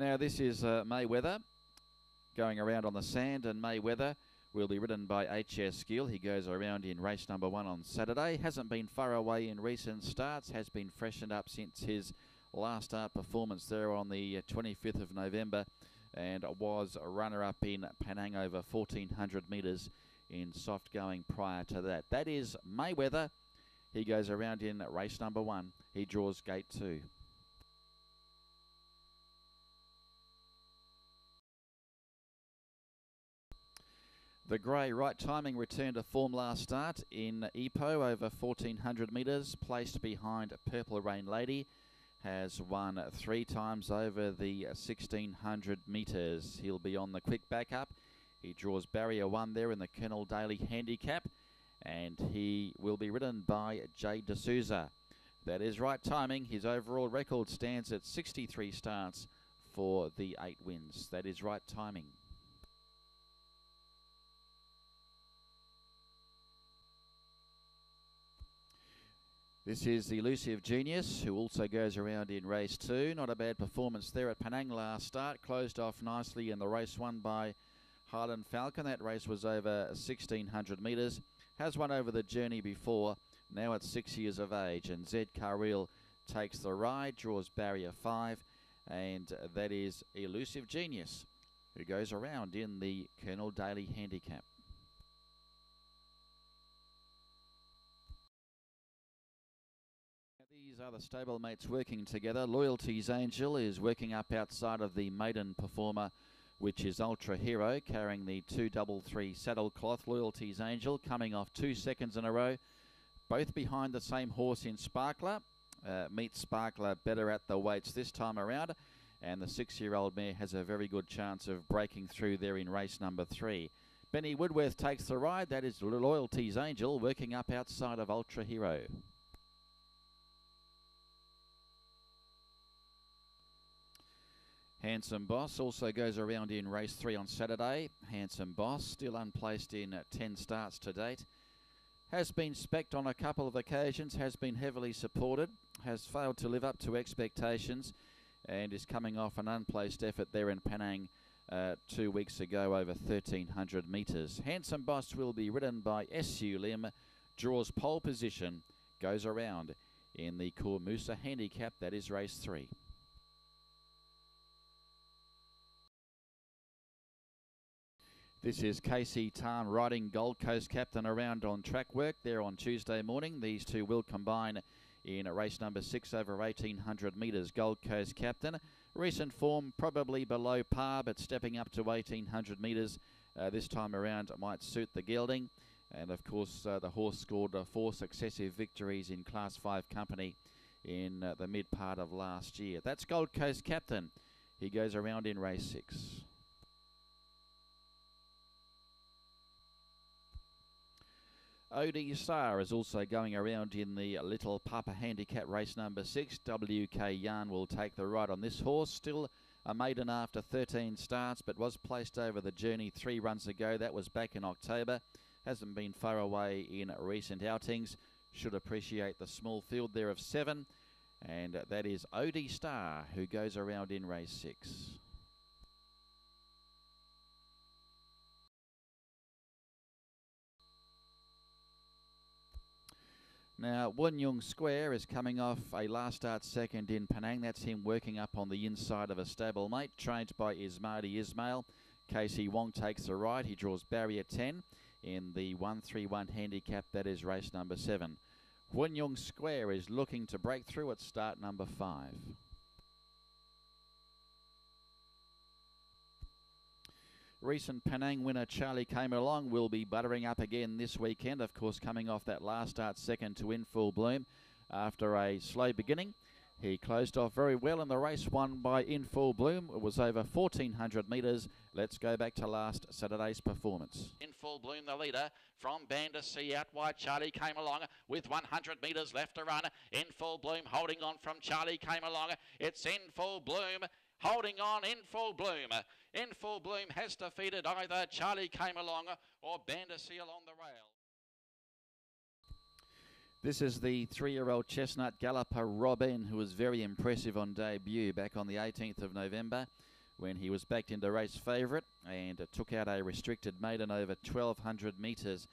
Now this is Mayweather going around on the sand, and Mayweather will be ridden by HS Skill. He goes around in race number 1 on Saturday. Hasn't been far away in recent starts, has been freshened up since his last start performance there on the 25th of November, and was a runner-up in Penang over 1400 metres in soft going prior to that. That is Mayweather. He goes around in race number 1. He draws gate 2. The grey right timing returned to form last start in Ipoh over 1400 metres, placed behind Purple Rain Lady. Has won 3 times over the 1600 metres. He'll be on the quick backup. He draws barrier 1 there in the Colonel Daly handicap, and he will be ridden by Jay D'Souza. That is right timing. His overall record stands at 63 starts for the 8 wins. That is right timing. This is Elusive Genius, who also goes around in race 2. Not a bad performance there at Penang last start. Closed off nicely in the race won by Highland Falcon. That race was over 1600 metres. Has won over the journey before, now at 6 years of age. And Zed Carril takes the ride, draws barrier 5. And that is Elusive Genius, who goes around in the Colonel Daly handicap. These are the stablemates working together. Loyalties Angel is working up outside of the maiden performer, which is Ultra Hero, carrying the 233 saddle cloth. Loyalties Angel coming off 2 seconds in a row, both behind the same horse in Sparkler. Meets Sparkler better at the weights this time around, and the 6-year-old mare has a very good chance of breaking through there in race number 3. Benny Woodworth takes the ride. That is Loyalties Angel working up outside of Ultra Hero. Handsome Boss also goes around in race 3 on Saturday. Handsome Boss still unplaced in 10 starts to date. Has been specced on a couple of occasions, has been heavily supported, has failed to live up to expectations, and is coming off an unplaced effort there in Penang 2 weeks ago over 1300 metres. Handsome Boss will be ridden by SU Lim, draws pole position, goes around in the Kormusa handicap. That is race 3. This is Casey Tarn riding Gold Coast Captain around on track work there on Tuesday morning. These two will combine in race number 6 over 1800 metres. Gold Coast Captain, recent form probably below par, but stepping up to 1800 metres this time around might suit the gelding. And of course the horse scored 4 successive victories in Class 5 company in the mid part of last year. That's Gold Coast Captain. He goes around in race 6. OD Star is also going around in the Little Papa handicap race number 6. WK Yarn will take the ride on this horse. Still a maiden after 13 starts, but was placed over the journey 3 runs ago. That was back in October. Hasn't been far away in recent outings. Should appreciate the small field there of 7. And that is OD Star, who goes around in race 6. Now, Wunyung Square is coming off a last start second in Penang. That's him working up on the inside of a stablemate, trained by Ismadi Ismail. Casey Wong takes the ride. He draws barrier 10 in the 131 handicap. That is race number 7. Wunyung Square is looking to break through at start number 5. Recent Penang winner Charlie Came Along will be buttering up again this weekend. Of course, coming off that last start second to In Full Bloom after a slow beginning. He closed off very well in the race won by In Full Bloom. It was over 1400 metres. Let's go back to last Saturday's performance. In Full Bloom, the leader from Bandasea out wide. Charlie Came Along with 100 metres left to run. In Full Bloom holding on from Charlie Came Along. It's In Full Bloom holding on. In Full Bloom. In Full Bloom has defeated either Charlie Came Along or Bandasea along the rail. This is the 3-year-old chestnut galloper Robin, who was very impressive on debut back on the 18th of November. when he was backed into race favourite and took out a restricted maiden over 1,200 metres.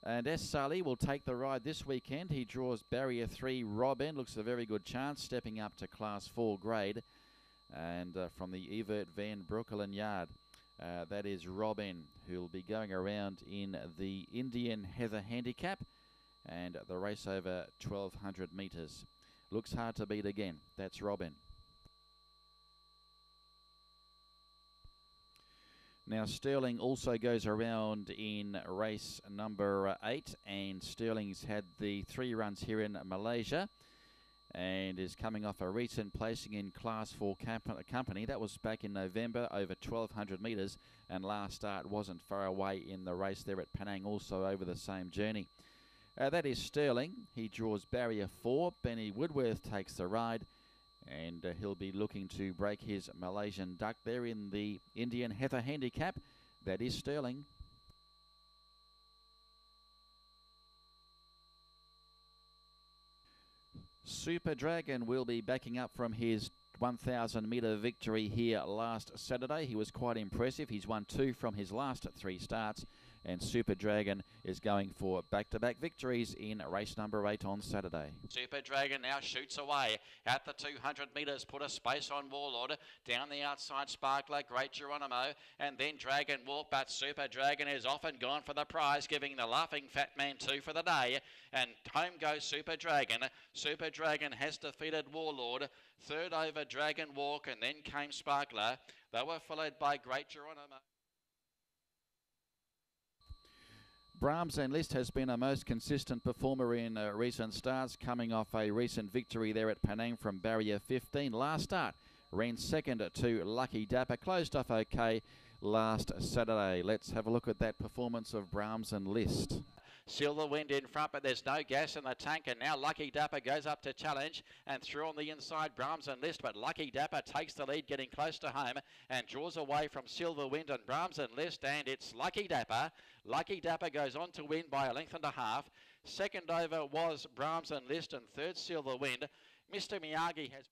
And S. Sully will take the ride this weekend. He draws barrier 3 Robin. Looks a very good chance, stepping up to Class 4 grade. And from the Evert Van Broekelen yard, that is Robin, who'll be going around in the Indian Heather Handicap and the race over 1,200 metres. Looks hard to beat again. That's Robin. Now Sterling also goes around in race number 8, and Sterling's had the 3 runs here in Malaysia and is coming off a recent placing in Class 4 company. That was back in November over 1,200 metres, and last start wasn't far away in the race there at Penang, also over the same journey. That is Sterling. He draws barrier 4. Benny Woodworth takes the ride, and he'll be looking to break his Malaysian duck there in the Indian Heather Handicap. That is Sterling. Super Dragon will be backing up from his 1,000 metre victory here last Saturday. He was quite impressive. He's won 2 from his last 3 starts, and Super Dragon is going for back-to-back victories in race number 8 on Saturday. Super Dragon now shoots away at the 200 metres, put a space on Warlord, down the outside Sparkler, Great Geronimo, and then Dragon Walk, but Super Dragon is often gone for the prize, giving the Laughing Fat Man 2 for the day, and home goes Super Dragon. Super Dragon has defeated Warlord, third over Dragon Walk, and then came Sparkler. They were followed by Great Geronimo. Brahms and List has been a most consistent performer in recent starts, coming off a recent victory there at Penang from barrier 15. Last start ran second to Lucky Dapper, closed off okay last Saturday. Let's have a look at that performance of Brahms and List. Silver Wind in front, but there's no gas in the tank, and now Lucky Dapper goes up to challenge, and through on the inside Brahms and List, but Lucky Dapper takes the lead, getting close to home, and draws away from Silver Wind and Brahms and List, and it's Lucky Dapper. Lucky Dapper goes on to win by a length and a half. Second over was Brahms and List, and third Silver Wind. Mr. Miyagi has